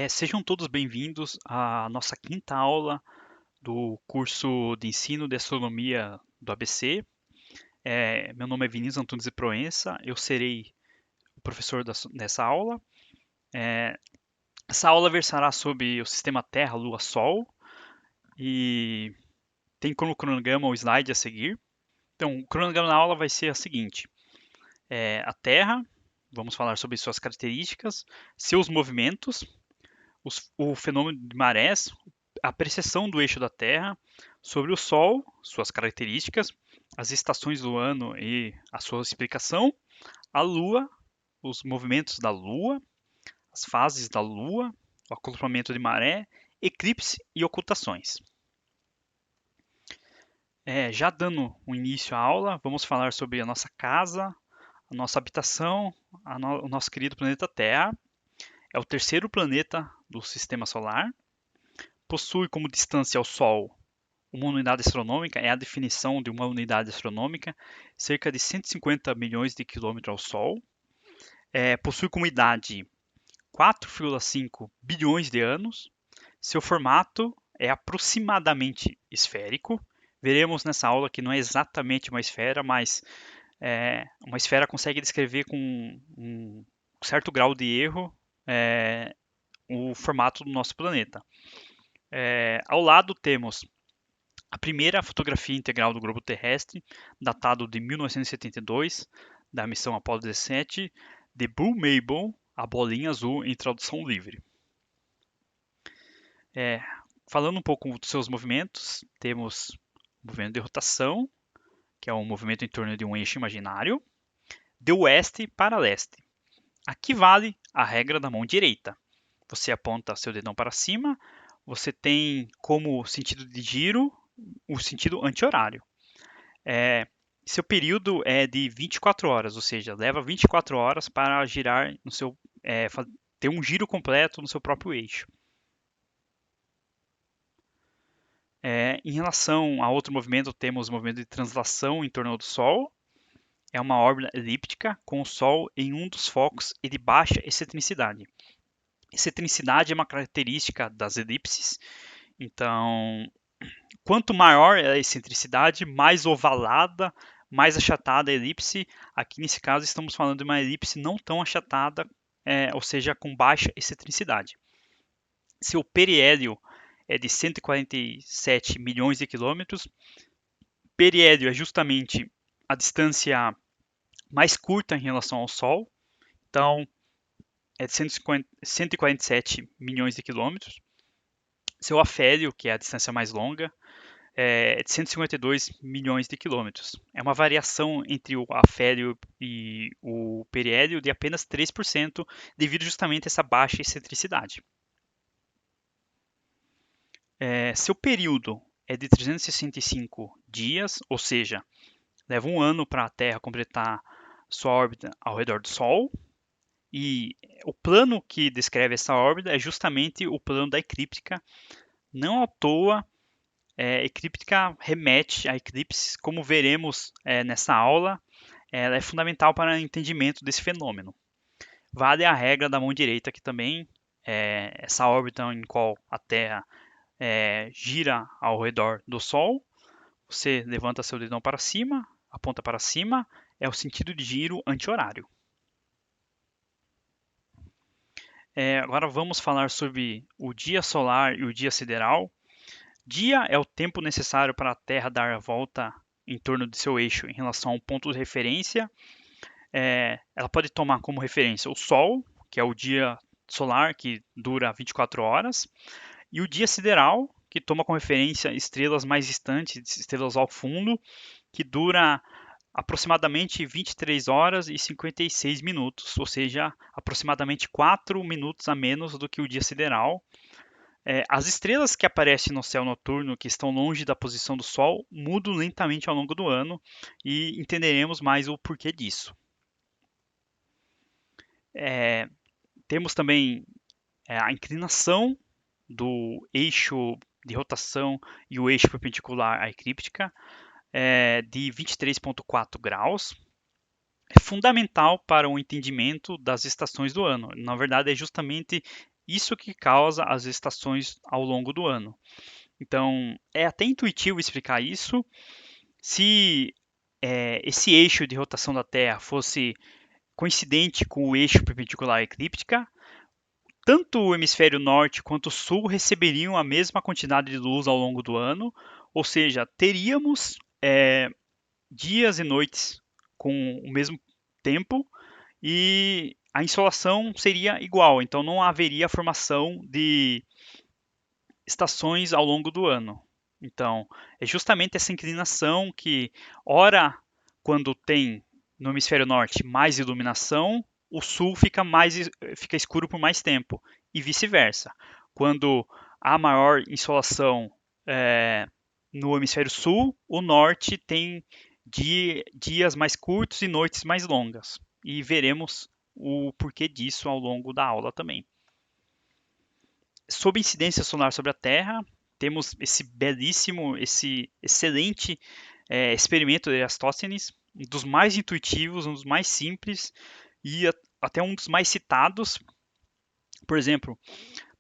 Sejam todos bem-vindos à nossa quinta aula do curso de ensino de astronomia do ABC. Meu nome é Vinícius Antunes de Proença, eu serei o professor dessa aula. É, Essa aula versará sobre o sistema Terra, Lua, Sol e tem como cronograma o slide a seguir. Então, o cronograma da aula vai ser o seguinte: a Terra, vamos falar sobre suas características, seus movimentos, o fenômeno de marés, a precessão do eixo da Terra, sobre o Sol, suas características, as estações do ano e a sua explicação, a Lua, os movimentos da Lua, as fases da Lua, o acoplamento de maré, eclipse e ocultações. Já dando um início à aula, vamos falar sobre a nossa casa, a nossa habitação, o nosso querido planeta Terra. É o terceiro planeta do Sistema Solar. Possui como distância ao Sol uma unidade astronômica, é a definição de uma unidade astronômica, cerca de 150 milhões de quilômetros ao Sol. Possui como idade 4,5 bilhões de anos. Seu formato é aproximadamente esférico. Veremos nessa aula que não é exatamente uma esfera, mas uma esfera consegue descrever com um certo grau de erro o formato do nosso planeta. Ao lado temos a primeira fotografia integral do globo terrestre, datado de 1972, da missão Apollo 17, The Blue Mabel, a bolinha azul em tradução livre. É, Falando um pouco dos seus movimentos, temos o movimento de rotação, que é um movimento em torno de um eixo imaginário, de oeste para leste. Aqui vale a regra da mão direita. Você aponta seu dedão para cima, você tem como sentido de giro o sentido anti-horário. Seu período é de 24 horas, ou seja, leva 24 horas para girar no seu, ter um giro completo no seu próprio eixo. Em relação a outro movimento, temos o movimento de translação em torno do Sol. É uma órbita elíptica com o Sol em um dos focos e de baixa excentricidade. Excentricidade é uma característica das elipses, então quanto maior é a excentricidade, mais ovalada, mais achatada a elipse. Aqui nesse caso estamos falando de uma elipse não tão achatada, ou seja, com baixa excentricidade. Seu periélio é de 147 milhões de quilômetros. Periélio é justamente a distância mais curta em relação ao Sol, então é de 147 milhões de quilômetros. Seu afélio, que é a distância mais longa, é de 152 milhões de quilômetros. É uma variação entre o afélio e o periélio de apenas 3%, devido justamente a essa baixa excentricidade. Seu período é de 365 dias, ou seja, leva um ano para a Terra completar sua órbita ao redor do Sol. E o plano que descreve essa órbita é justamente o plano da eclíptica. Não à toa, eclíptica remete a eclipses, como veremos nessa aula, ela é fundamental para o entendimento desse fenômeno. Vale a regra da mão direita aqui também, essa órbita em qual a Terra gira ao redor do Sol. Você levanta seu dedão para cima, aponta para cima, é o sentido de giro anti-horário. Agora vamos falar sobre o dia solar e o dia sideral. Dia é o tempo necessário para a Terra dar a volta em torno de seu eixo em relação ao ponto de referência. Ela pode tomar como referência o Sol, que é o dia solar, que dura 24 horas, e o dia sideral, que toma como referência estrelas mais distantes, estrelas ao fundo, que dura aproximadamente 23 horas e 56 minutos, ou seja, aproximadamente 4 minutos a menos do que o dia sideral. As estrelas que aparecem no céu noturno, que estão longe da posição do Sol, mudam lentamente ao longo do ano e entenderemos mais o porquê disso. É, Temos também a inclinação do eixo de rotação e o eixo perpendicular à eclíptica de 23,4 graus. É fundamental para o entendimento das estações do ano. Na verdade, é justamente isso que causa as estações ao longo do ano. Então, é até intuitivo explicar isso. Se esse eixo de rotação da Terra fosse coincidente com o eixo perpendicular à eclíptica, tanto o hemisfério norte quanto o sul receberiam a mesma quantidade de luz ao longo do ano, ou seja, teríamos dias e noites com o mesmo tempo e a insolação seria igual, então não haveria formação de estações ao longo do ano. Então, é justamente essa inclinação que, ora, quando tem no hemisfério norte mais iluminação, o sul fica escuro por mais tempo, e vice-versa. Quando há maior insolação no hemisfério sul, o norte tem dias mais curtos e noites mais longas. E veremos o porquê disso ao longo da aula também. Sob incidência solar sobre a Terra, temos esse belíssimo, esse excelente experimento de Eratosthenes, um dos mais intuitivos, um dos mais simples e até um dos mais citados. Por exemplo,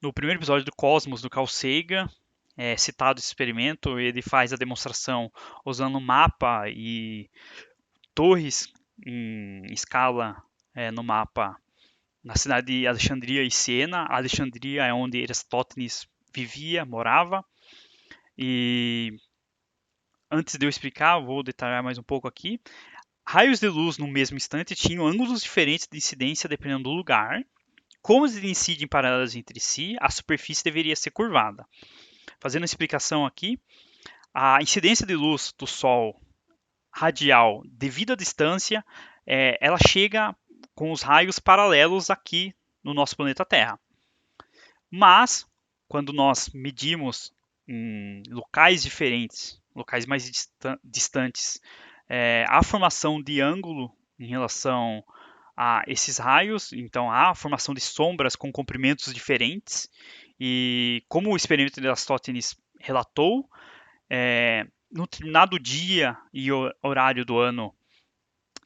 no primeiro episódio do Cosmos, do Carl Sagan, é citado esse experimento, ele faz a demonstração usando mapa e torres em escala no mapa na cidade de Alexandria e Siena. Alexandria é onde Aristóteles vivia, morava. E antes de eu explicar, vou detalhar mais um pouco aqui. Raios de luz no mesmo instante tinham ângulos diferentes de incidência dependendo do lugar. Como eles incidem paralelos entre si, a superfície deveria ser curvada. Fazendo a explicação aqui, a incidência de luz do Sol radial, devido à distância, ela chega com os raios paralelos aqui no nosso planeta Terra. Mas, quando nós medimos em locais diferentes, locais mais distantes, a formação de ângulo em relação a esses raios, então há a formação de sombras com comprimentos diferentes, e como o experimento de Eratosthenes relatou, no determinado dia e horário do ano,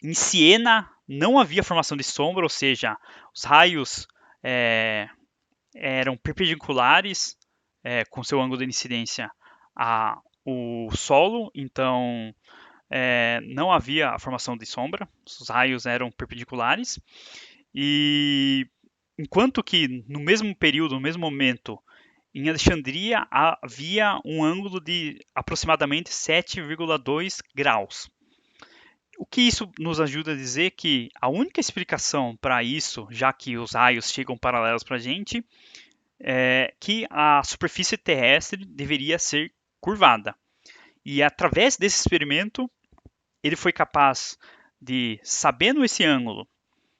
em Siena não havia formação de sombra, ou seja, os raios eram perpendiculares com seu ângulo de incidência ao solo, então não havia a formação de sombra, os raios eram perpendiculares, e enquanto que no mesmo período, no mesmo momento, em Alexandria havia um ângulo de aproximadamente 7,2 graus. O que isso nos ajuda a dizer que a única explicação para isso, já que os raios chegam paralelos para a gente, é que a superfície terrestre deveria ser curvada. E através desse experimento, ele foi capaz de, sabendo esse ângulo,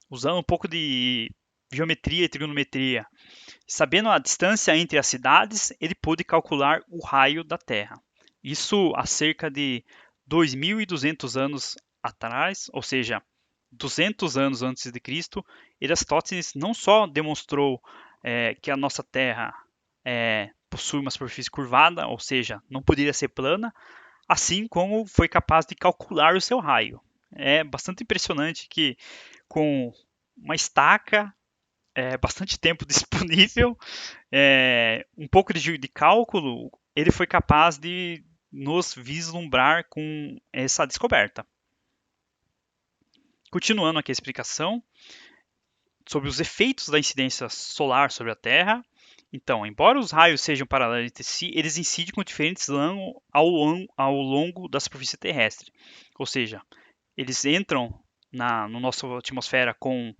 usando um pouco de geometria e trigonometria, sabendo a distância entre as cidades, ele pôde calcular o raio da Terra. Isso há cerca de 2.200 anos atrás, ou seja, 200 anos antes de Cristo, Eratosthenes não só demonstrou que a nossa Terra possui uma superfície curvada, ou seja, não poderia ser plana, assim como foi capaz de calcular o seu raio. É bastante impressionante que com uma estaca, bastante tempo disponível, um pouco de cálculo, ele foi capaz de nos vislumbrar com essa descoberta. Continuando aqui a explicação sobre os efeitos da incidência solar sobre a Terra. Então, embora os raios sejam paralelos entre si, eles incidem com diferentes ângulos ao longo da superfície terrestre. Ou seja, eles entram na nossa atmosfera com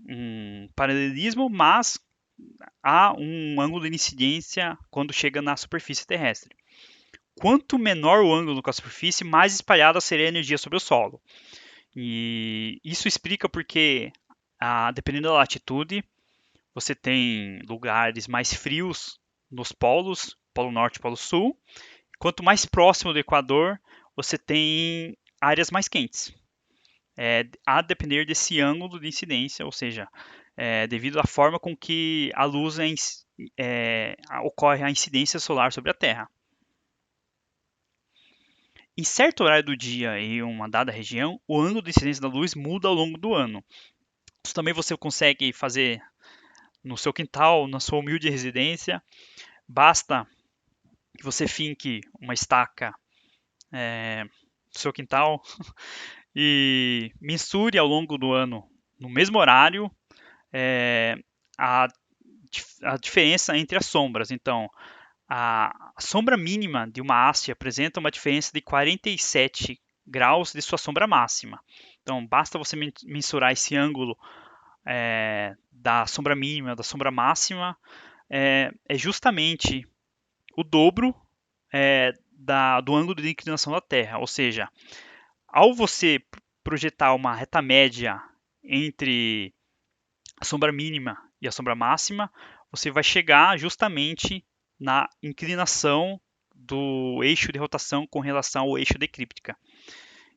um paralelismo, mas há um ângulo de incidência quando chega na superfície terrestre. Quanto menor o ângulo com a superfície, mais espalhada seria a energia sobre o solo. E isso explica porque, dependendo da latitude, você tem lugares mais frios nos polos, Polo Norte e Polo Sul. Quanto mais próximo do Equador, você tem áreas mais quentes. A depender desse ângulo de incidência, ou seja, devido à forma com que a luz ocorre a incidência solar sobre a Terra. Em certo horário do dia em uma dada região, o ângulo de incidência da luz muda ao longo do ano. Isso também você consegue fazer no seu quintal, na sua humilde residência. Basta que você finque uma estaca no seu quintal e mensure ao longo do ano, no mesmo horário, é, a, a diferença entre as sombras. Então, a sombra mínima de uma haste apresenta uma diferença de 47 graus de sua sombra máxima. Então, basta você mensurar esse ângulo da sombra mínima, da sombra máxima, é justamente o dobro do ângulo de inclinação da Terra. Ou seja, ao você projetar uma reta média entre a sombra mínima e a sombra máxima, você vai chegar justamente na inclinação do eixo de rotação com relação ao eixo da eclíptica.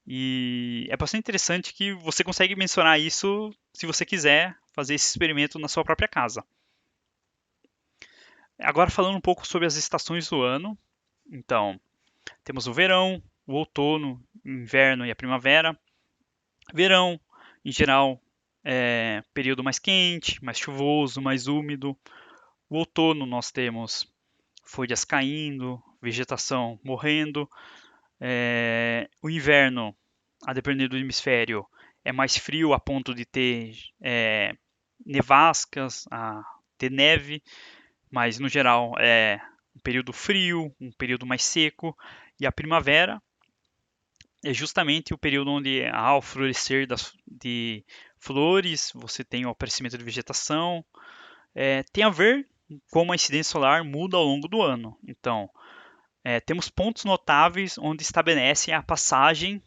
E é bastante interessante que você consegue mensurar isso se você quiser fazer esse experimento na sua própria casa. Agora falando um pouco sobre as estações do ano. Então, temos o verão, o outono, o inverno e a primavera. Verão, em geral, é período mais quente, mais chuvoso, mais úmido. O outono nós temos folhas caindo, vegetação morrendo. O inverno, a depender do hemisfério, é mais frio a ponto de ter nevascas, a ter neve, mas no geral é um período frio, um período mais seco. E a primavera é justamente o período onde há o florescer de flores, você tem o aparecimento de vegetação. Tem a ver como a incidência solar muda ao longo do ano. Então, temos pontos notáveis onde estabelecem a passagem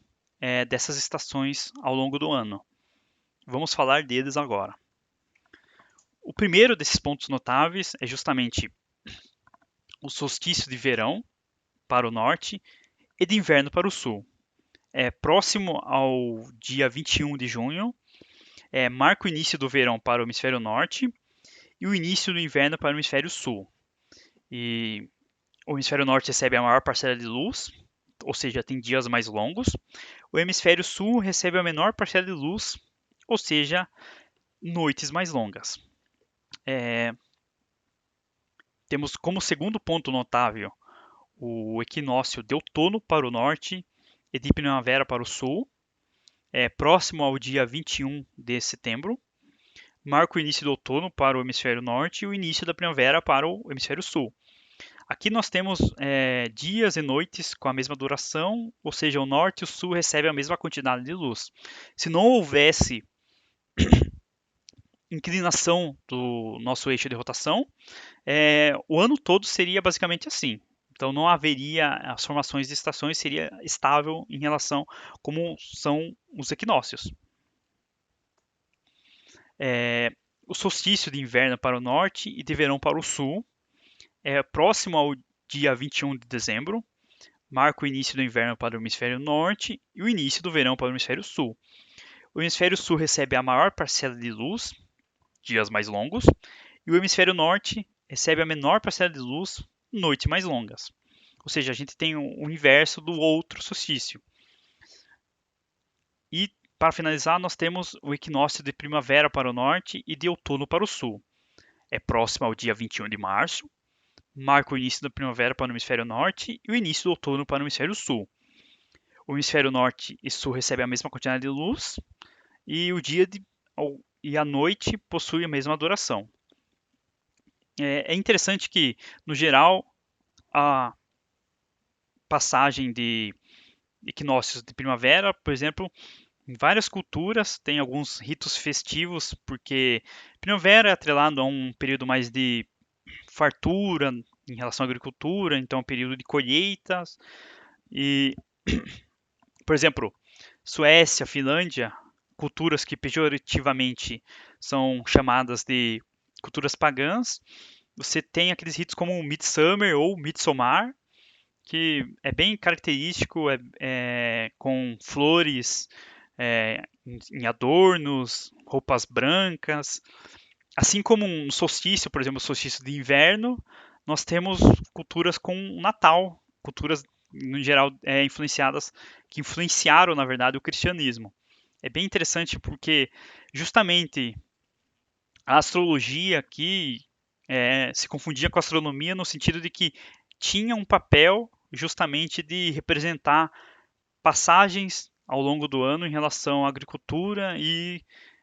dessas estações ao longo do ano. Vamos falar deles agora. O primeiro desses pontos notáveis é justamente o solstício de verão para o norte e de inverno para o sul. Próximo ao dia 21 de junho, marca o início do verão para o hemisfério norte e o início do inverno para o hemisfério sul. E o hemisfério norte recebe a maior parcela de luz, ou seja, tem dias mais longos. O hemisfério sul recebe a menor parcela de luz, ou seja, noites mais longas. Temos como segundo ponto notável o equinócio de outono para o norte e de primavera para o sul, próximo ao dia 21 de setembro. Marca o início do outono para o hemisfério norte e o início da primavera para o hemisfério sul. Aqui nós temos dias e noites com a mesma duração, ou seja, o norte e o sul recebem a mesma quantidade de luz. Se não houvesse inclinação do nosso eixo de rotação, o ano todo seria basicamente assim. Então não haveria as formações de estações, seria estável em relação como são os equinócios. O solstício de inverno para o norte e de verão para o sul é próximo ao dia 21 de dezembro, marca o início do inverno para o hemisfério norte e o início do verão para o hemisfério sul. O hemisfério sul recebe a maior parcela de luz, dias mais longos, e o hemisfério norte recebe a menor parcela de luz, noites mais longas. Ou seja, a gente tem o inverso do outro solstício. E, para finalizar, nós temos o equinócio de primavera para o norte e de outono para o sul. É próximo ao dia 21 de março, marca o início da primavera para o hemisfério norte e o início do outono para o hemisfério sul. O hemisfério norte e sul recebem a mesma quantidade de luz e o dia e a noite possuem a mesma duração. É interessante que, no geral, a passagem de equinócios de primavera, por exemplo, em várias culturas tem alguns ritos festivos, porque primavera é atrelado a um período mais de fartura em relação à agricultura, então é um período de colheitas. E, por exemplo, Suécia, Finlândia, culturas que pejorativamente são chamadas de culturas pagãs, você tem aqueles ritos como Midsummer ou Midsommar, que é bem característico, com flores em adornos, roupas brancas. Assim como um solstício, por exemplo, o solstício de inverno, nós temos culturas com Natal, culturas no geral influenciadas, que influenciaram, na verdade, o cristianismo. É bem interessante porque justamente A astrologia aqui se confundia com a astronomia no sentido de que tinha um papel justamente de representar passagens ao longo do ano em relação à agricultura e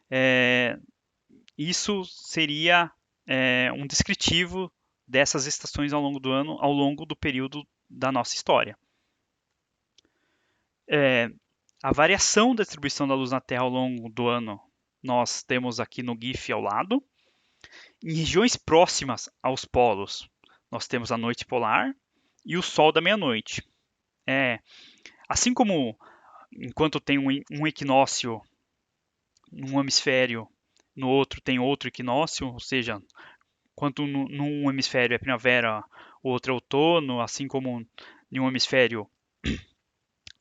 é, isso seria um descritivo dessas estações ao longo do ano, ao longo do período da nossa história. A variação da distribuição da luz na Terra ao longo do ano, nós temos aqui no GIF ao lado. Em regiões próximas aos polos, nós temos a noite polar e o sol da meia-noite. Assim como enquanto tem um equinócio num hemisfério, no outro tem outro equinócio, ou seja, enquanto num hemisfério é primavera, o outro é outono, assim como em um hemisfério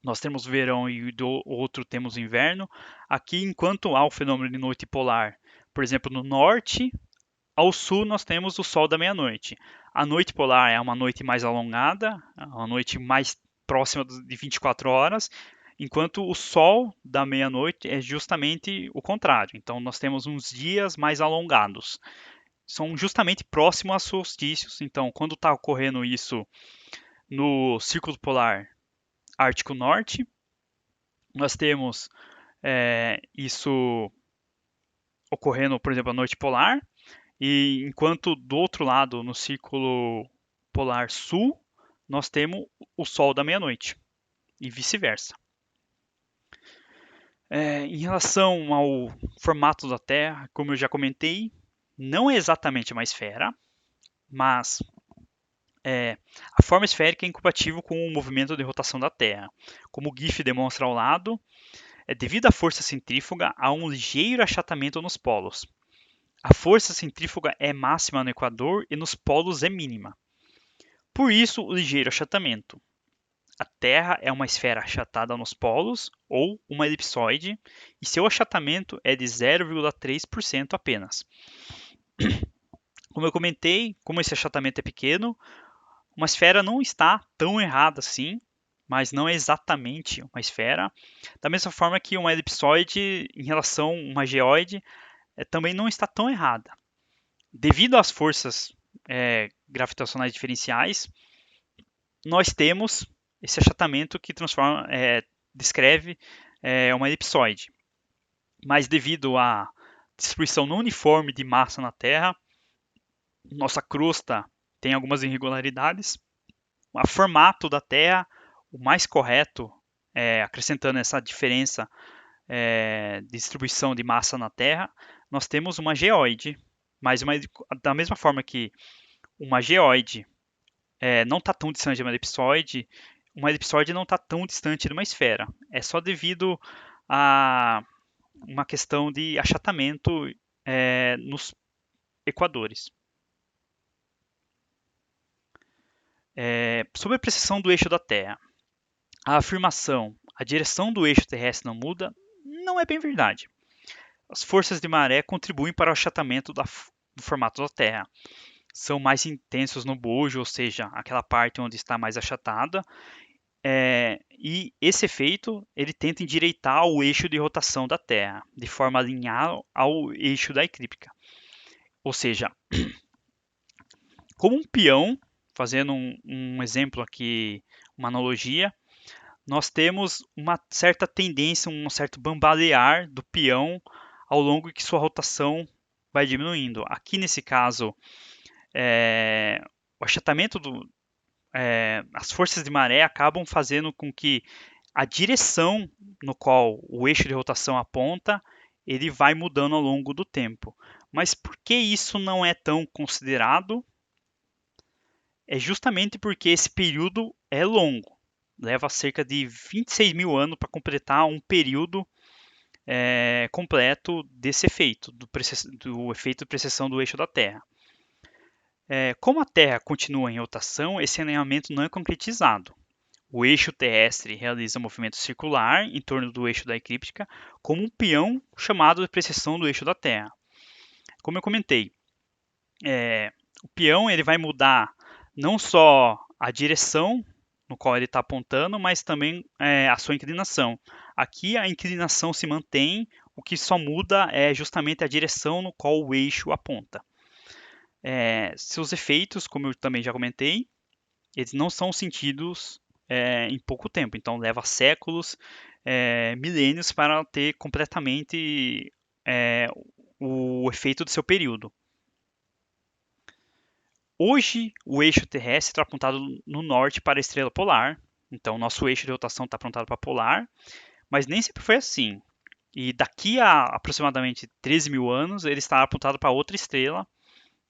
nós temos verão e do outro temos inverno. Aqui, enquanto há o fenômeno de noite polar, por exemplo, no norte, ao sul nós temos o sol da meia-noite. A noite polar é uma noite mais alongada, uma noite mais próxima de 24 horas, enquanto o sol da meia-noite é justamente o contrário. Então nós temos uns dias mais alongados. São justamente próximos a solstícios. Então, quando está ocorrendo isso no Círculo Polar Ártico Norte, nós temos isso ocorrendo, por exemplo, à noite polar, e enquanto do outro lado, no Círculo Polar Sul, nós temos o Sol da meia-noite, e vice-versa. Em relação ao formato da Terra, como eu já comentei, não é exatamente uma esfera, mas a forma esférica é incompatível com o movimento de rotação da Terra. Como o GIF demonstra ao lado, devido à força centrífuga, há um ligeiro achatamento nos polos. A força centrífuga é máxima no Equador e nos polos é mínima. Por isso, o ligeiro achatamento. A Terra é uma esfera achatada nos polos, ou uma elipsoide, e seu achatamento é de 0,3% apenas. Como eu comentei, como esse achatamento é pequeno, uma esfera não está tão errada assim, mas não é exatamente uma esfera. Da mesma forma que uma elipsoide em relação a uma geóide também não está tão errada. Devido às forças gravitacionais diferenciais, nós temos esse achatamento que descreve uma elipsoide. Mas devido à distribuição não uniforme de massa na Terra, nossa crosta tem algumas irregularidades. O formato da Terra, o mais correto, acrescentando essa diferença de distribuição de massa na Terra, nós temos uma geóide. Mas da mesma forma que uma geóide não está tão distante de uma elipsoide não está tão distante de uma esfera. É só devido a uma questão de achatamento nos equadores. Sobre a precessão do eixo da Terra, a afirmação a direção do eixo terrestre não muda não é bem verdade. As forças de maré contribuem para o achatamento do formato da Terra. São mais intensos no bojo, ou seja, aquela parte onde está mais achatada, e esse efeito ele tenta endireitar o eixo de rotação da Terra, de forma a alinhar ao eixo da eclíptica. Ou seja, como um peão, fazendo um exemplo aqui, uma analogia, nós temos uma certa tendência, um certo bambalear do peão ao longo que sua rotação vai diminuindo. Aqui nesse caso, o achatamento as forças de maré acabam fazendo com que a direção no qual o eixo de rotação aponta, ele vai mudando ao longo do tempo. Mas por que isso não é tão considerado? É justamente porque esse período é longo. Leva cerca de 26 mil anos para completar um período completo desse efeito, do efeito de precessão do eixo da Terra. Como a Terra continua em rotação, esse alinhamento não é concretizado. O eixo terrestre realiza um movimento circular em torno do eixo da eclíptica, como um peão chamado de precessão do eixo da Terra. Como eu comentei, o peão ele vai mudar não só a direção no qual ele está apontando, mas também a sua inclinação. Aqui a inclinação se mantém, o que só muda é justamente a direção no qual o eixo aponta. Seus efeitos, como eu também já comentei, eles não são sentidos em pouco tempo, então leva séculos, milênios para ter completamente o efeito do seu período. Hoje, o eixo terrestre está apontado no norte para a estrela polar, então nosso eixo de rotação está apontado para polar, mas nem sempre foi assim. E daqui a aproximadamente 13 mil anos, ele está apontado para outra estrela,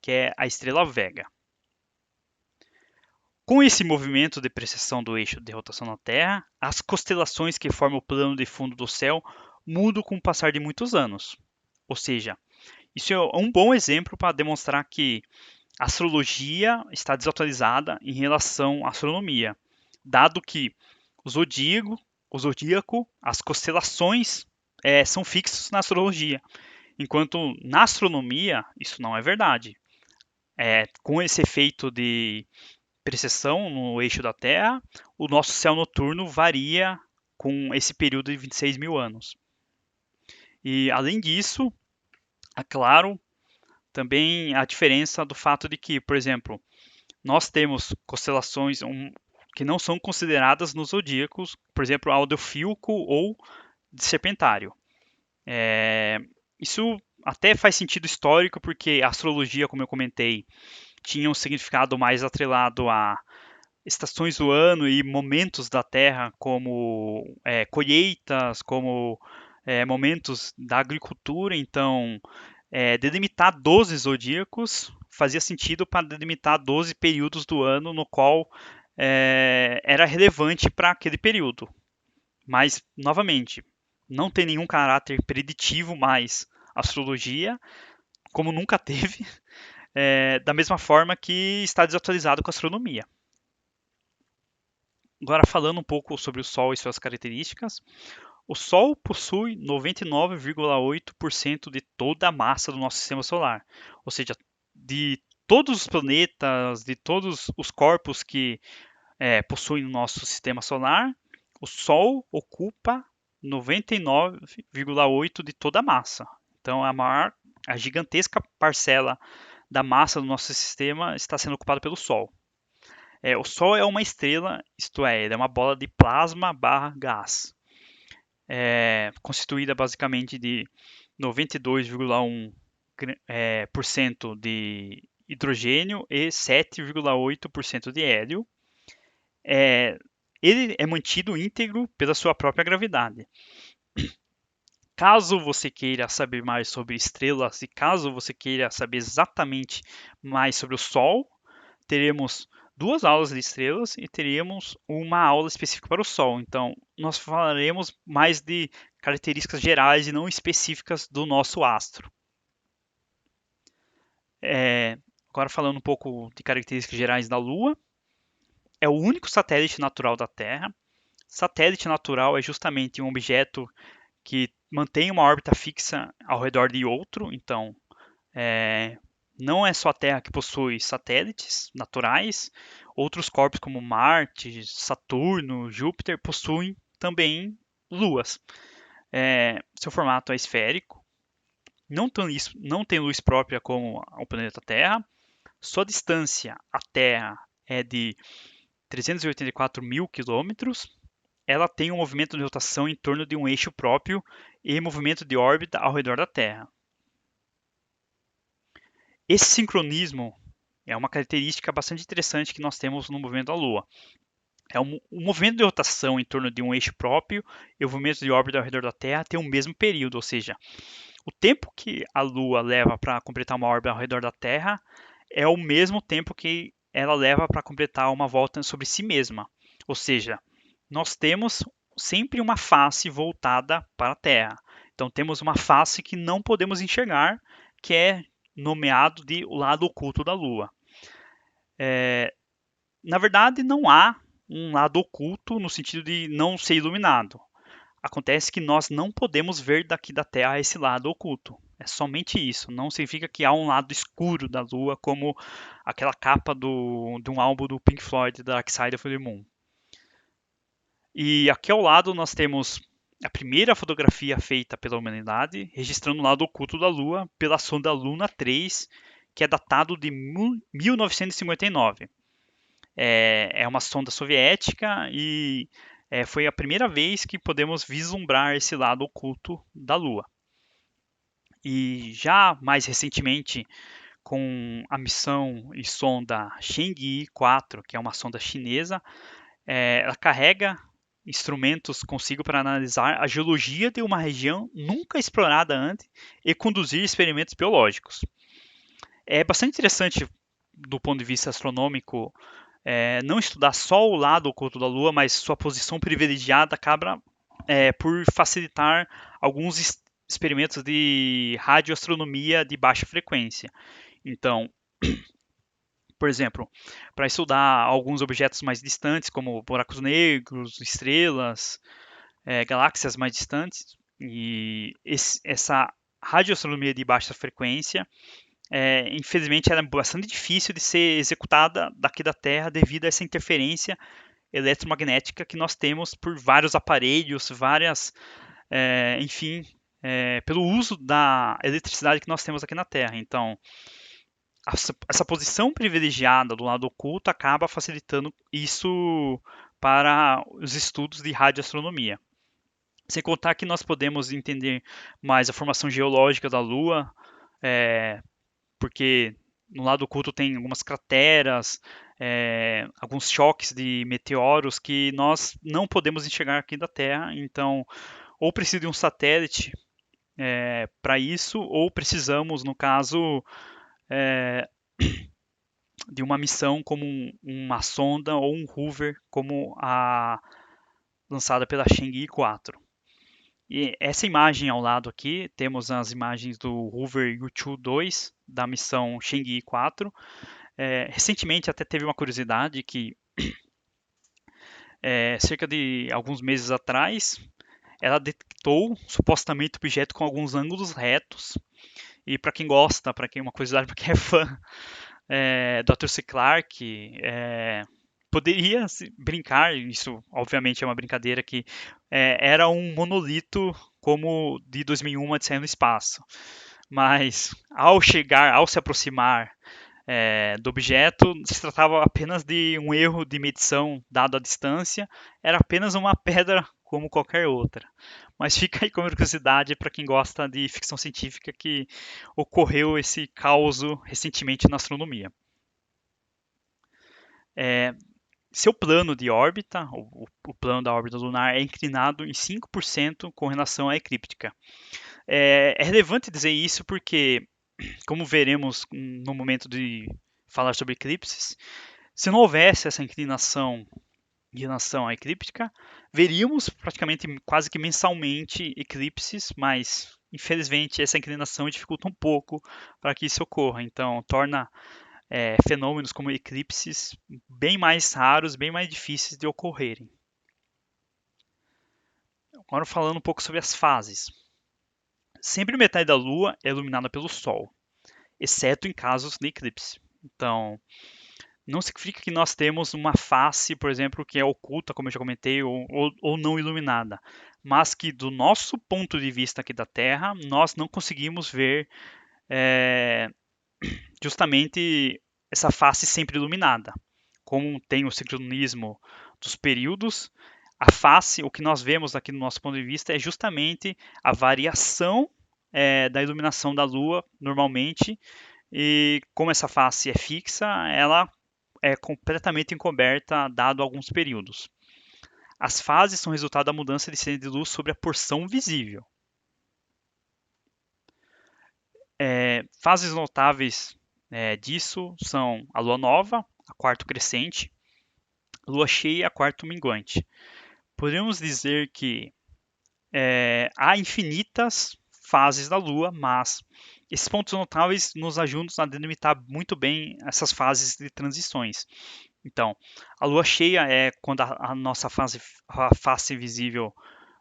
que é a estrela Vega. Com esse movimento de precessão do eixo de rotação na Terra, as constelações que formam o plano de fundo do céu mudam com o passar de muitos anos. Ou seja, isso é um bom exemplo para demonstrar que a astrologia está desatualizada em relação à astronomia, dado que o zodíaco, as constelações são fixos na astrologia, enquanto na astronomia isso não é verdade. Com esse efeito de precessão no eixo da Terra, o nosso céu noturno varia com esse período de 26 mil anos. E além disso, é claro, também a diferença do fato de que, por exemplo, nós temos constelações que não são consideradas nos zodíacos, por exemplo, a Delfíaco ou de Serpentário. Isso até faz sentido histórico, porque a astrologia, como eu comentei, tinha um significado mais atrelado a estações do ano e momentos da Terra, como colheitas, como momentos da agricultura. Então, delimitar 12 zodíacos fazia sentido para delimitar 12 períodos do ano no qual era relevante para aquele período. Mas, novamente, não tem nenhum caráter preditivo mais astrologia, como nunca teve, da mesma forma que está desatualizado com a astronomia. Agora, falando um pouco sobre o Sol e suas características, o Sol possui 99,8% de toda a massa do nosso sistema solar, ou seja, de todos os planetas, de todos os corpos que possuem o nosso sistema solar, o Sol ocupa 99,8% de toda a massa. Então, a gigantesca parcela da massa do nosso sistema está sendo ocupada pelo Sol. O Sol é uma estrela, isto é, ele é uma bola de plasma barra gás, constituída basicamente de 92,1% de hidrogênio e 7,8% de hélio. Ele é mantido íntegro pela sua própria gravidade. Caso você queira saber mais sobre estrelas e caso você queira saber exatamente mais sobre o Sol, teremos 2 aulas de estrelas e teríamos uma aula específica para o Sol. Então, nós falaremos mais de características gerais e não específicas do nosso astro. Agora falando um pouco de características gerais da Lua, é o único satélite natural da Terra. Satélite natural é justamente um objeto que mantém uma órbita fixa ao redor de outro. Então, não é só a Terra que possui satélites naturais, outros corpos como Marte, Saturno, Júpiter possuem também luas. Seu formato é esférico, não tem luz própria como o planeta Terra, sua distância à Terra é de 384 mil quilômetros, ela tem um movimento de rotação em torno de um eixo próprio e movimento de órbita ao redor da Terra. Esse sincronismo é uma característica bastante interessante que nós temos no movimento da Lua. O movimento de rotação em torno de um eixo próprio e o movimento de órbita ao redor da Terra tem o mesmo período, ou seja, o tempo que a Lua leva para completar uma órbita ao redor da Terra é o mesmo tempo que ela leva para completar uma volta sobre si mesma. Ou seja, nós temos sempre uma face voltada para a Terra. Então temos uma face que não podemos enxergar, que é nomeado de o lado oculto da Lua. Na verdade, não há um lado oculto no sentido de não ser iluminado. Acontece que nós não podemos ver daqui da Terra esse lado oculto. É somente isso. Não significa que há um lado escuro da Lua, como aquela capa de um álbum do Pink Floyd, Dark Side of the Moon. E aqui ao lado nós temos a primeira fotografia feita pela humanidade, registrando o lado oculto da Lua pela sonda Luna 3, que é datado de 1959. É uma sonda soviética e foi a primeira vez que podemos vislumbrar esse lado oculto da Lua. E já mais recentemente, com a missão e sonda Chang'e 4, que é uma sonda chinesa, ela carrega instrumentos consigo para analisar a geologia de uma região nunca explorada antes e conduzir experimentos biológicos. É bastante interessante do ponto de vista astronômico não estudar só o lado oculto da Lua, mas sua posição privilegiada acaba por facilitar alguns experimentos de radioastronomia de baixa frequência. Então, por exemplo, para estudar alguns objetos mais distantes, como buracos negros, estrelas, galáxias mais distantes, e essa radioastronomia de baixa frequência, infelizmente, ela é bastante difícil de ser executada daqui da Terra devido a essa interferência eletromagnética que nós temos por vários aparelhos, enfim, pelo uso da eletricidade que nós temos aqui na Terra. Então, essa posição privilegiada do lado oculto acaba facilitando isso para os estudos de radioastronomia. Sem contar que nós podemos entender mais a formação geológica da Lua, porque no lado oculto tem algumas crateras, alguns choques de meteoros que nós não podemos enxergar aqui da Terra. Então, ou precisa de um satélite para isso, ou precisamos, no caso, de uma missão como uma sonda ou um rover, como a lançada pela Chang'e 4. E essa imagem ao lado aqui, temos as imagens do rover Yutu 2 da missão Chang'e 4. Recentemente até teve uma curiosidade que cerca de alguns meses atrás ela detectou supostamente o objeto com alguns ângulos retos. E para quem gosta, para quem é uma curiosidade, para quem é fã do Arthur C. Clarke, poderia brincar, isso obviamente é uma brincadeira, que era um monolito como de 2001, Odisseia no Espaço. Mas ao se aproximar do objeto, se tratava apenas de um erro de medição dado a distância, era apenas uma pedra como qualquer outra. Mas fica aí como curiosidade para quem gosta de ficção científica que ocorreu esse caos recentemente na astronomia. Seu plano de órbita, o plano da órbita lunar, é inclinado em 5% com relação à eclíptica. É relevante dizer isso porque, como veremos no momento de falar sobre eclipses, se não houvesse essa inclinação em relação à eclíptica, veríamos praticamente quase que mensalmente eclipses, mas infelizmente essa inclinação dificulta um pouco para que isso ocorra. Então, torna fenômenos como eclipses bem mais raros, bem mais difíceis de ocorrerem. Agora falando um pouco sobre as fases. Sempre metade da Lua é iluminada pelo Sol, exceto em casos de eclipse. Então, não significa que nós temos uma face, por exemplo, que é oculta, como eu já comentei, ou não iluminada, mas que do nosso ponto de vista aqui da Terra, nós não conseguimos ver justamente essa face sempre iluminada. Como tem o sincronismo dos períodos, a face, o que nós vemos aqui no nosso ponto de vista, é justamente a variação da iluminação da Lua, normalmente, e como essa face é fixa, ela é completamente encoberta, dado alguns períodos. As fases são resultado da mudança de centro de luz sobre a porção visível. Fases notáveis disso são a lua nova, a quarto crescente, a lua cheia, a quarto minguante. Podemos dizer que há infinitas fases da lua, mas esses pontos notáveis nos ajudam a delimitar muito bem essas fases de transições. Então, a lua cheia é quando a nossa face visível,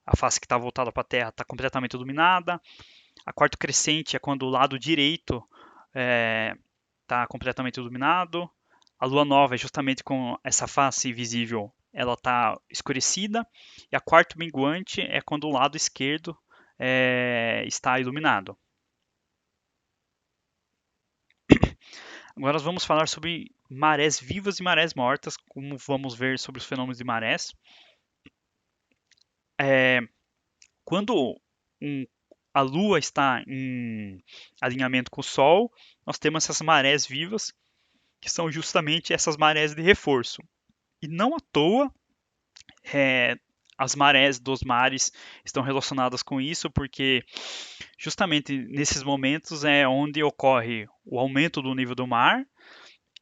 a face que está voltada para a Terra, está completamente iluminada. A quarto crescente é quando o lado direito está completamente iluminado. A lua nova é justamente com essa face visível ela está escurecida, e a quarta minguante é quando o lado esquerdo está iluminado. Agora nós vamos falar sobre marés vivas e marés mortas, como vamos ver sobre os fenômenos de marés. Quando um, a Lua está em alinhamento com o Sol, nós temos essas marés vivas, que são justamente essas marés de reforço. E não à toa, as marés dos mares estão relacionadas com isso, porque justamente nesses momentos é onde ocorre o aumento do nível do mar,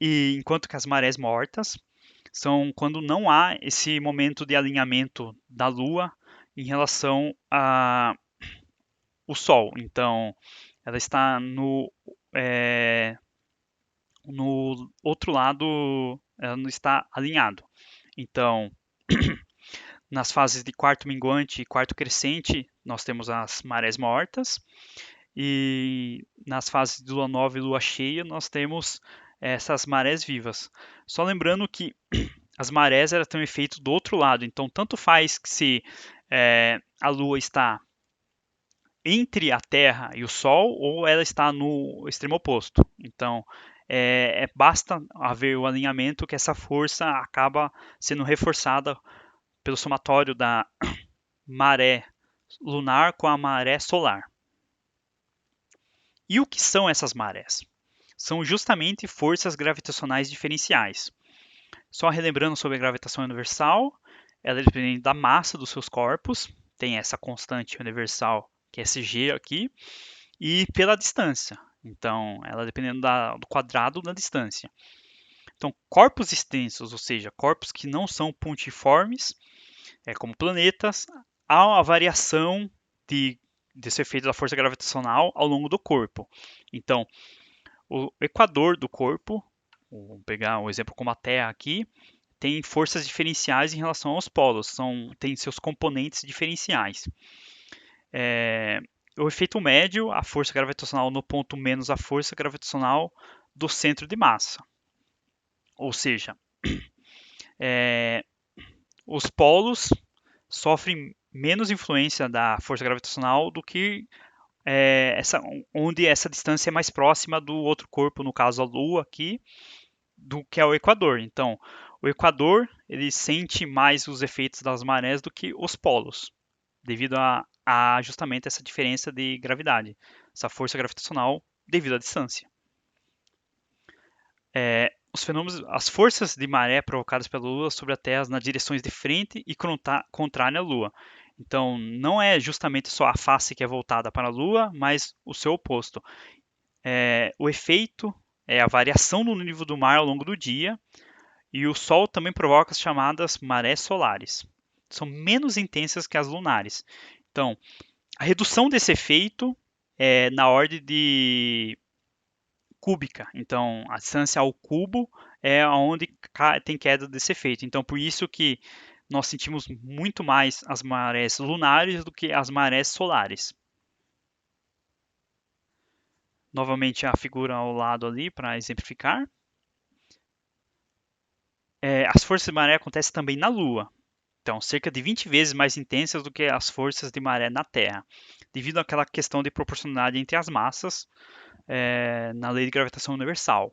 e enquanto que as marés mortas são quando não há esse momento de alinhamento da Lua em relação ao Sol. Então, ela está no outro lado, ela não está alinhado. Então, nas fases de quarto minguante e quarto crescente, nós temos as marés mortas. E nas fases de lua nova e lua cheia, nós temos essas marés vivas. Só lembrando que as marés elas têm um efeito do outro lado. Então, tanto faz que se a lua está entre a Terra e o Sol ou ela está no extremo oposto. Então, basta haver o alinhamento que essa força acaba sendo reforçada pelo somatório da maré lunar com a maré solar. E o que são essas marés? São justamente forças gravitacionais diferenciais. Só relembrando sobre a gravitação universal, ela é dependente da massa dos seus corpos, tem essa constante universal que é Sg aqui, e pela distância. Então, ela dependendo do quadrado da distância. Então, corpos extensos, ou seja, corpos que não são pontiformes, como planetas, há a variação desse efeito da força gravitacional ao longo do corpo. Então, o equador do corpo, vamos pegar um exemplo como a Terra aqui, tem forças diferenciais em relação aos polos, tem seus componentes diferenciais. O efeito médio, a força gravitacional no ponto menos a força gravitacional do centro de massa. Ou seja, os polos sofrem menos influência da força gravitacional do que onde essa distância é mais próxima do outro corpo, no caso a Lua aqui, do que é o Equador. Então, o Equador ele sente mais os efeitos das marés do que os polos, devido a justamente essa diferença de gravidade, essa força gravitacional devido à distância. As forças de maré provocadas pela Lua sobre a Terra nas direções de frente e contrária à Lua. Então, não é justamente só a face que é voltada para a Lua, mas o seu oposto. O efeito é a variação no nível do mar ao longo do dia, e o Sol também provoca as chamadas marés solares. São menos intensas que as lunares. Então, a redução desse efeito é na ordem de cúbica. Então, a distância ao cubo é onde tem queda desse efeito. Então, por isso que nós sentimos muito mais as marés lunares do que as marés solares. Novamente a figura ao lado ali para exemplificar. As forças de maré acontecem também na Lua. Então, cerca de 20 vezes mais intensas do que as forças de maré na Terra, devido àquela questão de proporcionalidade entre as massas na lei de gravitação universal.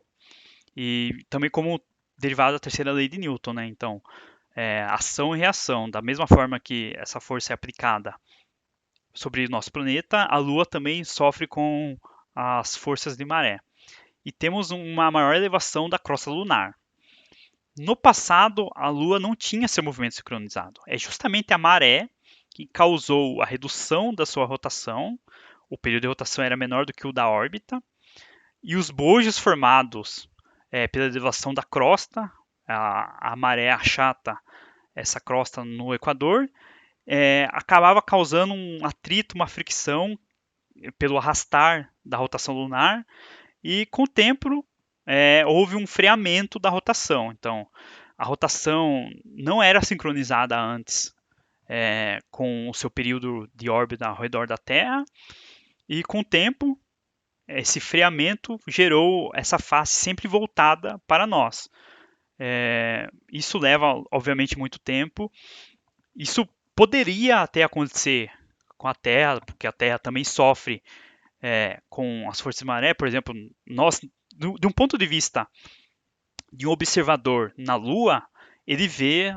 E também como derivado da terceira lei de Newton, né? Então, ação e reação. Da mesma forma que essa força é aplicada sobre nosso planeta, a Lua também sofre com as forças de maré. E temos uma maior elevação da crosta lunar. No passado, a Lua não tinha seu movimento sincronizado. É justamente a maré que causou a redução da sua rotação. O período de rotação era menor do que o da órbita. E os bojos formados pela elevação da crosta, a maré achata essa crosta no Equador, acabava causando um atrito, uma fricção pelo arrastar da rotação lunar, e com o tempo houve um freamento da rotação. Então, a rotação não era sincronizada antes com o seu período de órbita ao redor da Terra, e com o tempo, esse freamento gerou essa face sempre voltada para nós. Isso leva, obviamente, muito tempo. Isso poderia até acontecer com a Terra, porque a Terra também sofre com as forças de maré. Por exemplo, nós, de um ponto de vista de um observador na Lua, ele vê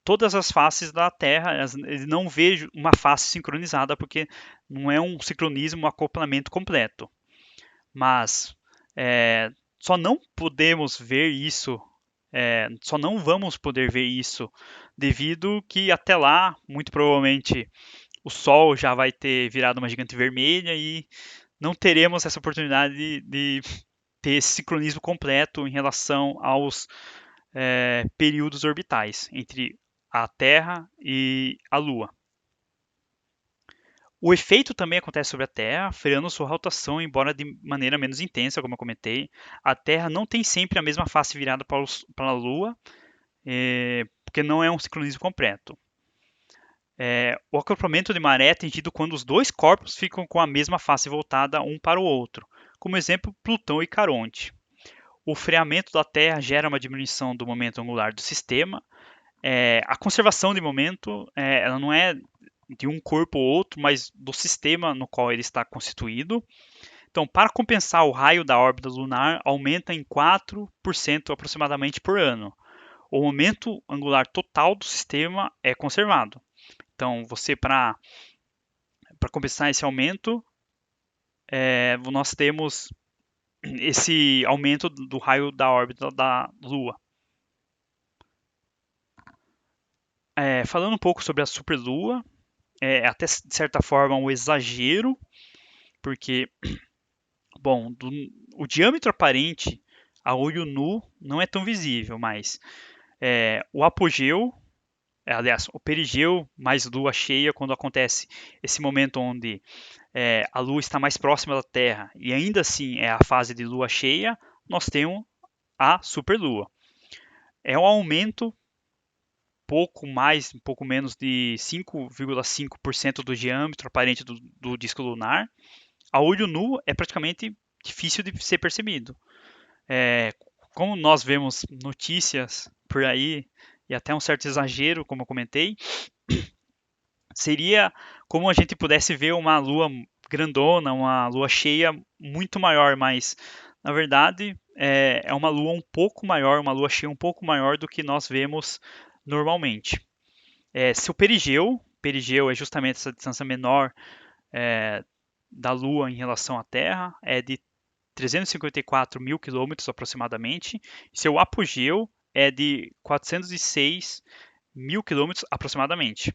todas as faces da Terra, ele não vê uma face sincronizada, porque não é um sincronismo, um acoplamento completo. Mas só não podemos ver isso, só não vamos poder ver isso devido que até lá, muito provavelmente, o Sol já vai ter virado uma gigante vermelha e não teremos essa oportunidade de ter esse sincronismo completo em relação aos períodos orbitais entre a Terra e a Lua. O efeito também acontece sobre a Terra, freando sua rotação, embora de maneira menos intensa, como eu comentei. A Terra não tem sempre a mesma face virada para a Lua, porque não é um sincronismo completo. O acoplamento de maré é atingido quando os dois corpos ficam com a mesma face voltada um para o outro, como exemplo Plutão e Caronte. O freamento da Terra gera uma diminuição do momento angular do sistema. A conservação de momento ela não é de um corpo ou outro, mas do sistema no qual ele está constituído. Então, para compensar, o raio da órbita lunar aumenta em 4% aproximadamente por ano. O momento angular total do sistema é conservado. Então, para compensar esse aumento, nós temos esse aumento do raio da órbita da Lua. Falando um pouco sobre a superlua, até de certa forma um exagero, porque, bom, o diâmetro aparente a olho nu não é tão visível, mas o apogeu, aliás, o perigeu mais lua cheia, quando acontece esse momento onde a lua está mais próxima da Terra e ainda assim é a fase de lua cheia, nós temos a superlua. É um aumento um pouco menos de 5,5% do diâmetro aparente do disco lunar. A olho nu é praticamente difícil de ser percebido. Como nós vemos notícias por aí, e até um certo exagero, como eu comentei, seria como a gente pudesse ver uma lua grandona, uma lua cheia muito maior, mas na verdade é uma lua um pouco maior, uma lua cheia um pouco maior do que nós vemos normalmente. Se o perigeu é justamente essa distância menor da Lua em relação à Terra, é de 354 mil quilômetros aproximadamente. Seu apogeu é de 406 mil quilômetros aproximadamente.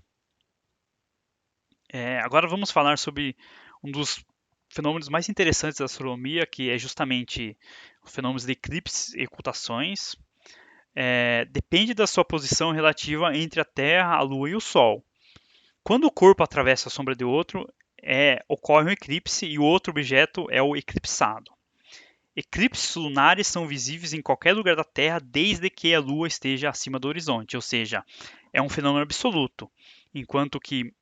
Agora vamos falar sobre um dos fenômenos mais interessantes da astronomia, que é justamente os fenômenos de eclipses e ocultações. Depende da sua posição relativa entre a Terra, a Lua e o Sol. Quando o corpo atravessa a sombra de outro, ocorre um eclipse e o outro objeto é o eclipsado. Eclipses lunares são visíveis em qualquer lugar da Terra desde que a Lua esteja acima do horizonte, ou seja, é um fenômeno absoluto, enquanto que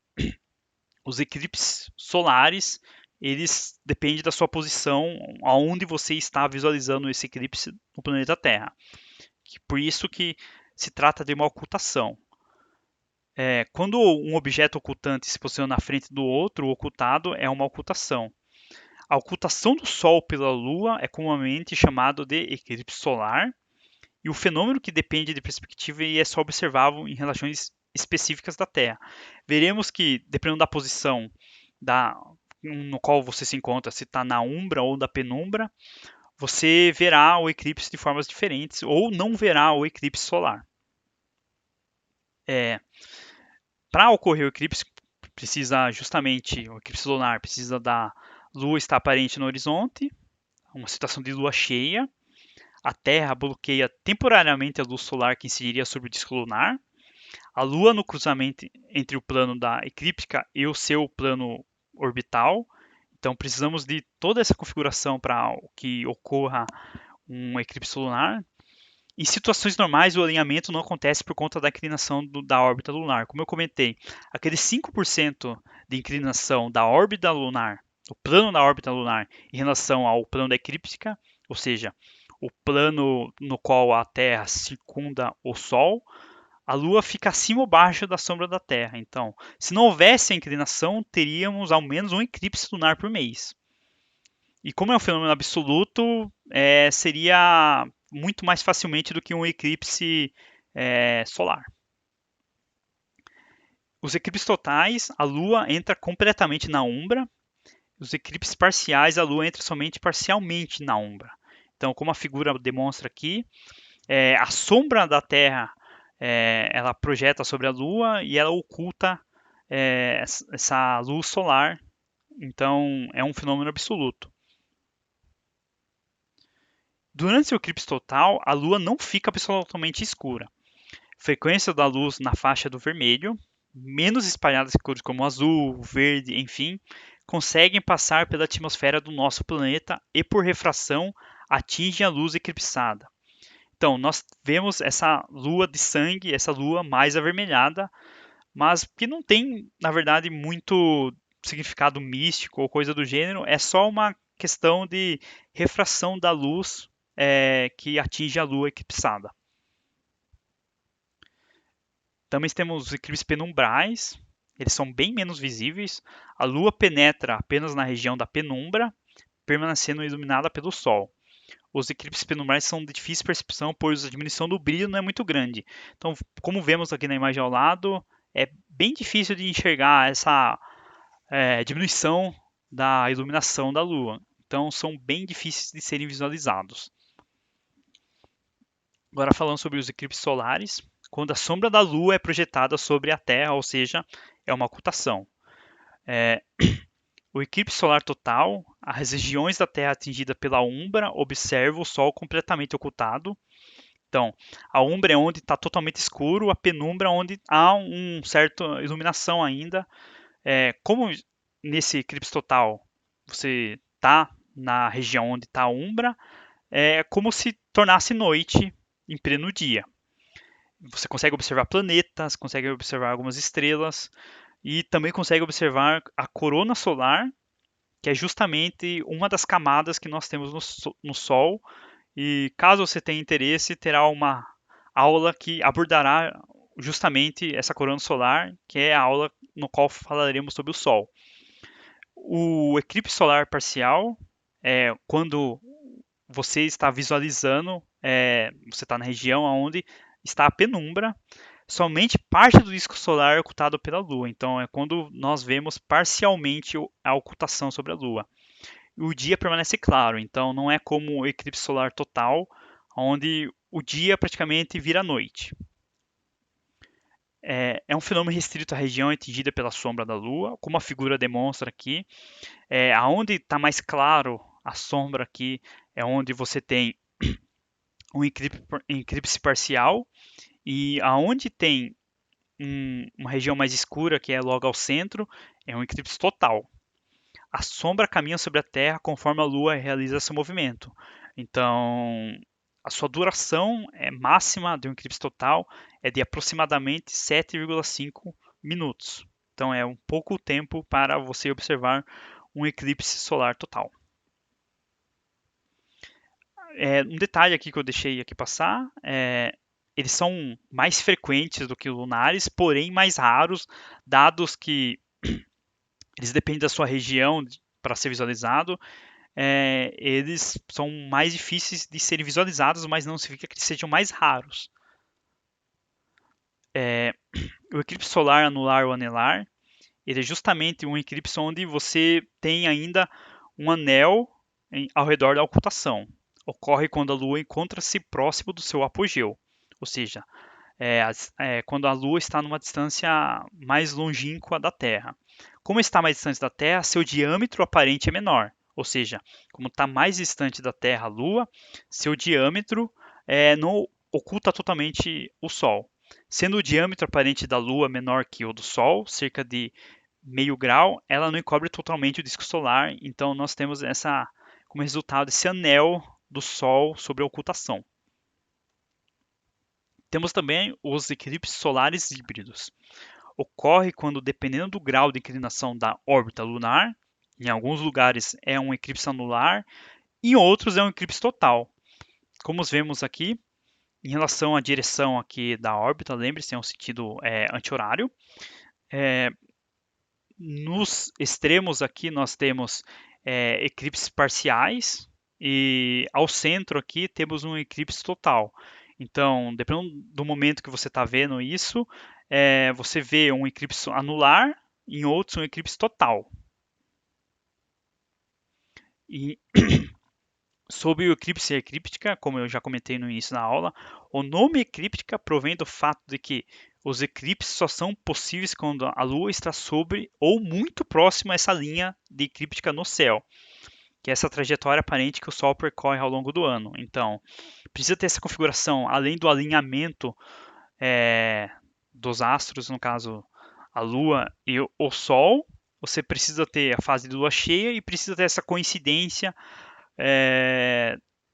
os eclipses solares eles dependem da sua posição, aonde você está visualizando esse eclipse no planeta Terra. Por isso que se trata de uma ocultação. Quando um objeto ocultante se posiciona na frente do outro, o ocultado é uma ocultação. A ocultação do Sol pela Lua é comumente chamado de eclipse solar, e o fenômeno que depende de perspectiva e é só observável em relações específicas da Terra. Veremos que, dependendo da posição no qual você se encontra, se está na umbra ou na penumbra, você verá o eclipse de formas diferentes ou não verá o eclipse solar. Para ocorrer o eclipse, o eclipse lunar precisa da Lua estar aparente no horizonte, uma situação de lua cheia, a Terra bloqueia temporariamente a luz solar que incidiria sobre o disco lunar, a Lua no cruzamento entre o plano da eclíptica e o seu plano orbital. Então precisamos de toda essa configuração para que ocorra um eclipse lunar. Em situações normais, o alinhamento não acontece por conta da inclinação da órbita lunar. Como eu comentei, aqueles 5% de inclinação da órbita lunar, do plano da órbita lunar, em relação ao plano da eclíptica, ou seja, o plano no qual a Terra circunda o Sol, a Lua fica acima ou abaixo da sombra da Terra. Então, se não houvesse a inclinação, teríamos ao menos um eclipse lunar por mês. E como é um fenômeno absoluto, seria muito mais facilmente do que um eclipse solar. Os eclipses totais, a Lua entra completamente na umbra. Os eclipses parciais, a Lua entra somente parcialmente na umbra. Então, como a figura demonstra aqui, a sombra da Terra ela projeta sobre a Lua e ela oculta essa luz solar. Então, é um fenômeno absoluto. Durante o eclipse total, a Lua não fica absolutamente escura. Frequência da luz na faixa do vermelho, menos espalhadas em cores como azul, verde, enfim, conseguem passar pela atmosfera do nosso planeta e, por refração, atingem a luz eclipsada. Então, nós vemos essa lua de sangue, essa lua mais avermelhada, mas que não tem, na verdade, muito significado místico ou coisa do gênero, é só uma questão de refração da luz que atinge a lua eclipsada. Também temos os eclipses penumbrais, eles são bem menos visíveis. A lua penetra apenas na região da penumbra, permanecendo iluminada pelo sol. Os eclipses penumbrais são de difícil percepção, pois a diminuição do brilho não é muito grande. Então, como vemos aqui na imagem ao lado, é bem difícil de enxergar essa diminuição da iluminação da Lua. Então, são bem difíceis de serem visualizados. Agora, falando sobre os eclipses solares, quando a sombra da Lua é projetada sobre a Terra, ou seja, é uma ocultação. O eclipse solar total, as regiões da Terra atingidas pela umbra observam o Sol completamente ocultado. Então, a umbra é onde está totalmente escuro, a penumbra é onde há uma certa iluminação ainda. Como nesse eclipse total você está na região onde está a umbra, é como se tornasse noite em pleno dia. Você consegue observar planetas, consegue observar algumas estrelas e também consegue observar a corona solar, que é justamente uma das camadas que nós temos no Sol. E caso você tenha interesse, terá uma aula que abordará justamente essa corona solar, que é a aula no qual falaremos sobre o Sol. O eclipse solar parcial é quando você está visualizando, você está na região onde está a penumbra, somente parte do disco solar é ocultado pela Lua. Então é quando nós vemos parcialmente a ocultação sobre a Lua. O dia permanece claro, então não é como o eclipse solar total, onde o dia praticamente vira noite. É um fenômeno restrito à região atingida pela sombra da Lua, como a figura demonstra aqui. Aonde está mais claro a sombra aqui é onde você tem um eclipse parcial, e aonde tem uma região mais escura, que é logo ao centro, é um eclipse total. A sombra caminha sobre a Terra conforme a Lua realiza seu movimento. Então, a sua duração máxima de um eclipse total é de aproximadamente 7,5 minutos. Então, é um pouco tempo para você observar um eclipse solar total. Um detalhe aqui que eu deixei aqui passar, eles são mais frequentes do que lunares, porém mais raros, dados que eles dependem da sua região para ser visualizado. Eles são mais difíceis de serem visualizados, mas não significa que eles sejam mais raros. O eclipse solar anular ou anelar, ele é justamente um eclipse onde você tem ainda um anel ao redor da ocultação. Ocorre quando a Lua encontra-se próximo do seu apogeu, ou seja, quando a Lua está numa distância mais longínqua da Terra. Como está mais distante da Terra, seu diâmetro aparente é menor, ou seja, como está mais distante da Terra a Lua, seu diâmetro não oculta totalmente o Sol. Sendo o diâmetro aparente da Lua menor que o do Sol, cerca de meio grau, ela não encobre totalmente o disco solar, então nós temos como resultado esse anel do Sol sobre a ocultação. Temos também os eclipses solares híbridos. Ocorre quando, dependendo do grau de inclinação da órbita lunar, em alguns lugares é um eclipse anular, em outros é um eclipse total. como vemos aqui, em relação à direção aqui da órbita, lembre-se, é um sentido anti-horário. Nos extremos aqui nós temos eclipses parciais e ao centro aqui temos um eclipse total. Então, dependendo do momento que você está vendo isso, você vê um eclipse anular, em outros um eclipse total. E sobre o eclipse e a eclíptica, como eu já comentei no início da aula, o nome eclíptica provém do fato de que os eclipses só são possíveis quando a Lua está sobre ou muito próximo a essa linha de eclíptica no céu, que é essa trajetória aparente que o Sol percorre ao longo do ano. Então, precisa ter essa configuração, além do alinhamento dos astros, no caso a Lua e o Sol, você precisa ter a fase de Lua cheia e precisa ter essa coincidência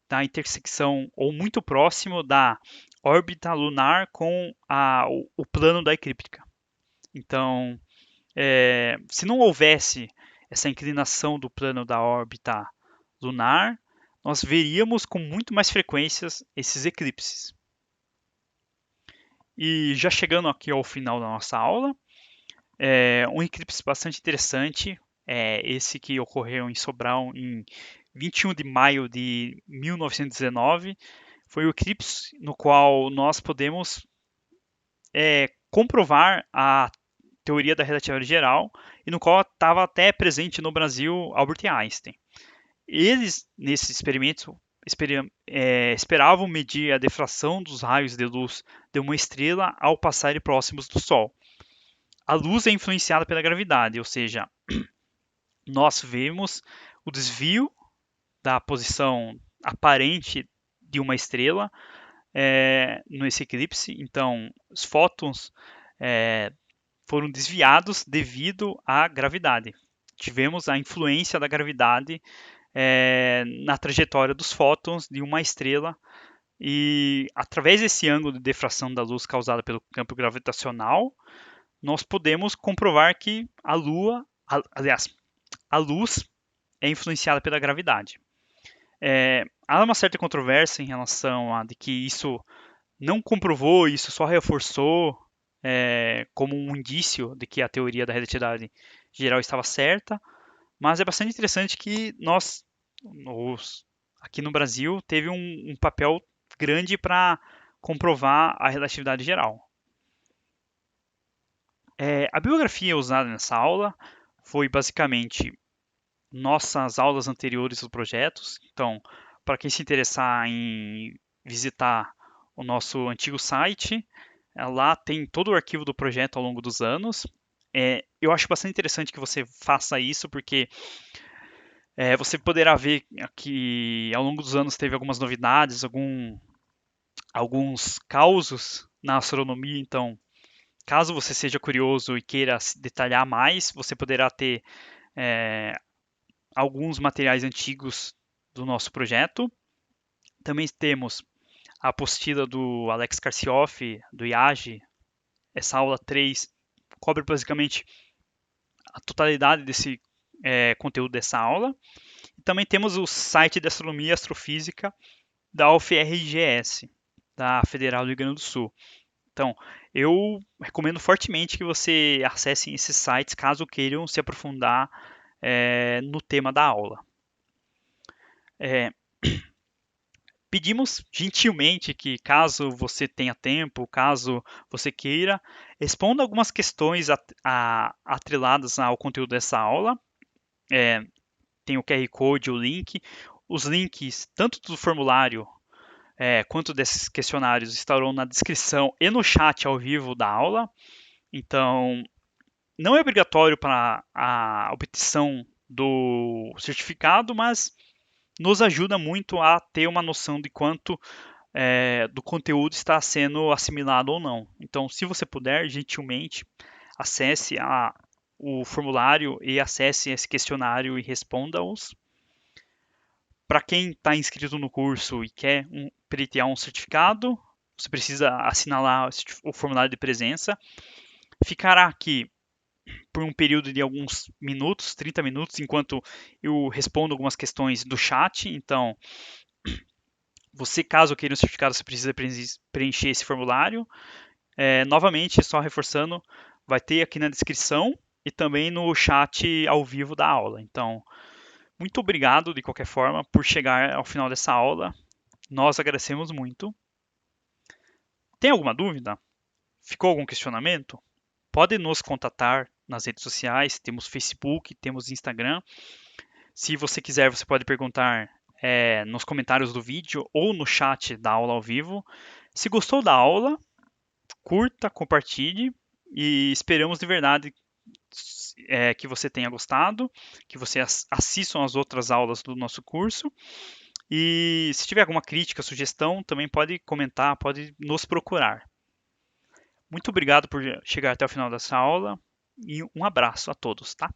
da intersecção ou muito próximo da órbita lunar com o plano da eclíptica. Então, se não houvesse essa inclinação do plano da órbita lunar, nós veríamos com muito mais frequências esses eclipses. E já chegando aqui ao final da nossa aula, um eclipse bastante interessante é esse que ocorreu em Sobral em 21 de maio de 1919. Foi o eclipse no qual nós podemos comprovar a teoria da relatividade geral e no qual estava até presente no Brasil Albert Einstein. Eles, nesses experimentos, esperavam medir a defração dos raios de luz de uma estrela ao passarem próximos do Sol. A luz é influenciada pela gravidade, ou seja, nós vemos o desvio da posição aparente de uma estrela nesse eclipse. Então, os fótons foram desviados devido à gravidade. Tivemos a influência da gravidade na trajetória dos fótons de uma estrela e através desse ângulo de defração da luz causada pelo campo gravitacional, nós podemos comprovar que a Lua, aliás, a luz é influenciada pela gravidade. Há uma certa controvérsia em relação a de que isso não comprovou, isso só reforçou como um indício de que a teoria da relatividade geral estava certa, mas é bastante interessante que nós, aqui no Brasil, teve um papel grande para comprovar a relatividade geral. A bibliografia usada nessa aula foi basicamente nossas aulas anteriores dos projetos. Então, para quem se interessar em visitar o nosso antigo site, lá tem todo o arquivo do projeto ao longo dos anos. Eu acho bastante interessante que você faça isso, porque você poderá ver que ao longo dos anos teve algumas novidades, alguns causos na astronomia. Então, caso você seja curioso e queira se detalhar mais, você poderá ter alguns materiais antigos do nosso projeto. Também temos a apostila do Alex Karcioff, do IAGE. Essa aula 3 cobre basicamente a totalidade desse conteúdo dessa aula. E também temos o site de Astronomia e Astrofísica da UFRGS, da Federal do Rio Grande do Sul. Então, eu recomendo fortemente que você acesse esses sites caso queiram se aprofundar no tema da aula. Pedimos gentilmente que, caso você tenha tempo, caso você queira, responda algumas questões atreladas ao conteúdo dessa aula. Tem o QR Code, o link. Os links, tanto do formulário quanto desses questionários, estarão na descrição e no chat ao vivo da aula. Então, não é obrigatório para a obtenção do certificado, mas nos ajuda muito a ter uma noção de quanto do conteúdo está sendo assimilado ou não. Então, se você puder, gentilmente, acesse o formulário e acesse esse questionário e responda-os. Para quem está inscrito no curso e quer pleitear um certificado, você precisa assinalar o formulário de presença. Ficará aqui por um período de alguns minutos, 30 minutos, enquanto eu respondo algumas questões do chat. Então, Você, caso queira um certificado, você precisa preencher esse formulário. Novamente, só reforçando, vai ter aqui na descrição e também no chat ao vivo da aula. Então, muito obrigado de qualquer forma por chegar ao final dessa aula. Nós agradecemos muito. Tem alguma dúvida? Ficou algum questionamento? Pode nos contatar nas redes sociais, temos Facebook, temos Instagram. Se você quiser, você pode perguntar nos comentários do vídeo ou no chat da aula ao vivo. Se gostou da aula, curta, compartilhe e esperamos de verdade que você tenha gostado, que você assistam as outras aulas do nosso curso. E se tiver alguma crítica, sugestão, também pode comentar, pode nos procurar. Muito obrigado por chegar até o final dessa aula e um abraço a todos, tá?